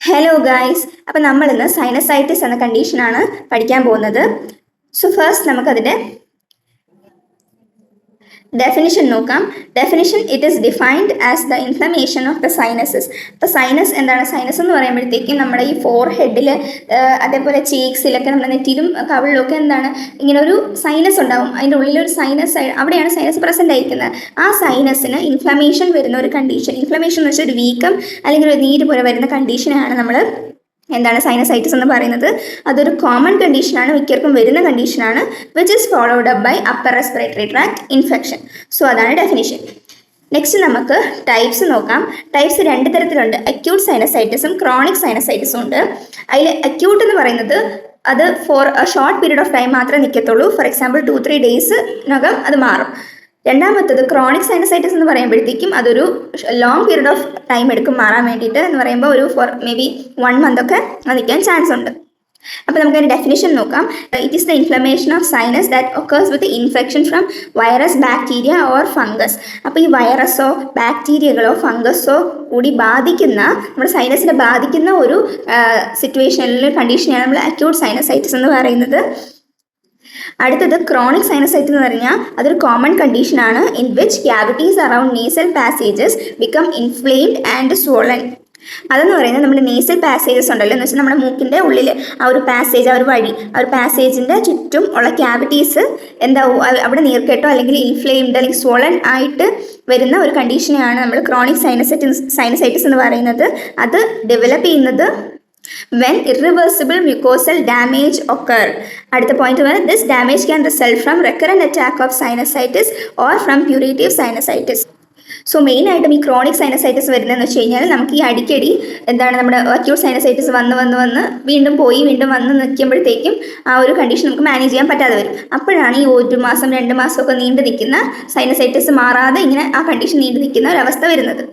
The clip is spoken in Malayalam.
ഹലോ ഗായ്സ്, അപ്പോൾ നമ്മൾ ഇന്ന് സൈനസൈറ്റിസ് എന്ന കണ്ടീഷനാണ് പഠിക്കാൻ പോകുന്നത്. സോ ഫസ്റ്റ് നമുക്കതിൻ്റെ ഡെഫിനിഷൻ നോക്കാം. Definition it is defined as the inflammation of the sinuses. അപ്പോൾ സൈനസ് എന്താണ്? സൈനസ് എന്ന് പറയുമ്പോഴത്തേക്കും നമ്മുടെ ഈ ഫോർ ഹെഡിൽ അതേപോലെ ചീക്സിലൊക്കെ നമ്മുടെ നെറ്റിയിലും കവിളിലൊക്കെ എന്താണ് ഇങ്ങനെ ഒരു സൈനസ് ഉണ്ടാവും. അതിൻ്റെ ഉള്ളിലൊരു സൈനസ്, അവിടെയാണ് സൈനസ് പ്രസൻ്റ് ആയിരിക്കുന്നത്. ആ സൈനസിന് ഇൻഫ്ലമേഷൻ വരുന്ന ഒരു കണ്ടീഷൻ, ഇൻഫ്ലമേഷൻ എന്ന് വെച്ചാൽ ഒരു വീക്കം അല്ലെങ്കിൽ ഒരു നീര് പോലെ വരുന്ന കണ്ടീഷനാണ് നമ്മൾ എന്താണ് സൈനസൈറ്റിസ് എന്ന് പറയുന്നത്. അതൊരു കോമൺ കണ്ടീഷനാണ്, മിക്കവർക്കും വരുന്ന കണ്ടീഷനാണ്, which is followed up by upper respiratory tract infection. So അതാണ് ഡെഫിനിഷൻ. നെക്സ്റ്റ് നമുക്ക് ടൈപ്സ് നോക്കാം. ടൈപ്സ് രണ്ട് തരത്തിലുണ്ട്. അക്യൂട്ട് സൈനസൈറ്റിസും ക്രോണിക് സൈനസൈറ്റിസും ഉണ്ട്. അതിൽ അക്യൂട്ട് എന്ന് പറയുന്നത് അത് for a short period of time മാത്രമേ നിൽക്കത്തുള്ളൂ. ഫോർ എക്സാമ്പിൾ 2-3 ഡേയ്സിനകം അത് മാറും. രണ്ടാമത്തത് ക്രോണിക് സൈനസൈറ്റിസ് എന്ന് പറയുമ്പോഴത്തേക്കും അതൊരു ലോങ് പീരീഡ് ഓഫ് ടൈം എടുക്കും മാറാൻ വേണ്ടിയിട്ട്. എന്ന് പറയുമ്പോൾ ഒരു ഫോർ മേ ബി 1 month ഒക്കെ നിൽക്കാൻ ചാൻസ് ഉണ്ട്. അപ്പോൾ നമുക്കതിൻ്റെ ഡെഫിനിഷൻ നോക്കാം. It is the inflammation of sinus that occurs with infection from virus, bacteria or fungus. അപ്പോൾ ഈ വൈറസോ ബാക്ടീരിയകളോ ഫംഗസോ കൂടി ബാധിക്കുന്ന, നമ്മുടെ സൈനസിനെ ബാധിക്കുന്ന ഒരു സിറ്റുവേഷനിൽ കണ്ടീഷനെയാണ് നമ്മൾ അക്യൂട്ട് സൈനസൈറ്റിസ് എന്ന് പറയുന്നത്. അടുത്തത് ക്രോണിക് സൈനസൈറ്റിസ് എന്ന് പറഞ്ഞാൽ അതൊരു കോമൺ കണ്ടീഷനാണ് in which cavities around nasal passages become inflamed and swollen. അതെന്ന് പറയുന്നത് നമ്മുടെ നേസൽ പാസേജസ് ഉണ്ടല്ലോ, എന്ന് വെച്ചാൽ നമ്മുടെ മൂക്കിൻ്റെ ഉള്ളിൽ ആ ഒരു പാസേജ്, ആ ഒരു വഴി, ആ ഒരു പാസേജിൻ്റെ ചുറ്റും ഉള്ള ക്യാവിറ്റീസ് എന്താവും, അവിടെ നീർക്കെട്ടോ അല്ലെങ്കിൽ ഇൻഫ്ലെയിംഡ് അല്ലെങ്കിൽ സ്വോളൻ ആയിട്ട് വരുന്ന ഒരു കണ്ടീഷനെയാണ് നമ്മൾ ക്രോണിക് സൈനസൈറ്റിസ് എന്ന് പറയുന്നത്. അത് ഡെവലപ്പ് ചെയ്യുന്നത് when irreversible mucosal damage occur. അടുത്ത പോയിന്റ് പറയുന്നത് this damage can result from recurrent attack of sinusitis or from purgative sinusitis. So മെയിനായിട്ടും ഈ ക്രോണിക് സൈനസൈറ്റിസ് വരുന്നതെന്ന് വെച്ച് കഴിഞ്ഞാൽ നമുക്ക് ഈ അടിക്കടി എന്താണ് നമ്മുടെ അക്യൂട്ട് സൈനസൈറ്റിസ് വന്ന് വീണ്ടും പോയി വീണ്ടും വന്ന് നിൽക്കുമ്പോഴത്തേക്കും ആ ഒരു കണ്ടീഷൻ നമുക്ക് മാനേജ് ചെയ്യാൻ പറ്റാതെ വരും. അപ്പോഴാണ് ഈ 1 മാസം 2 മാസമൊക്കെ നീണ്ടു നിൽക്കുന്ന സൈനസൈറ്റിസ് മാറാതെ ഇങ്ങനെ ആ കണ്ടീഷൻ നീണ്ടു നിൽക്കുന്ന ഒരവസ്ഥ വരുന്നത്.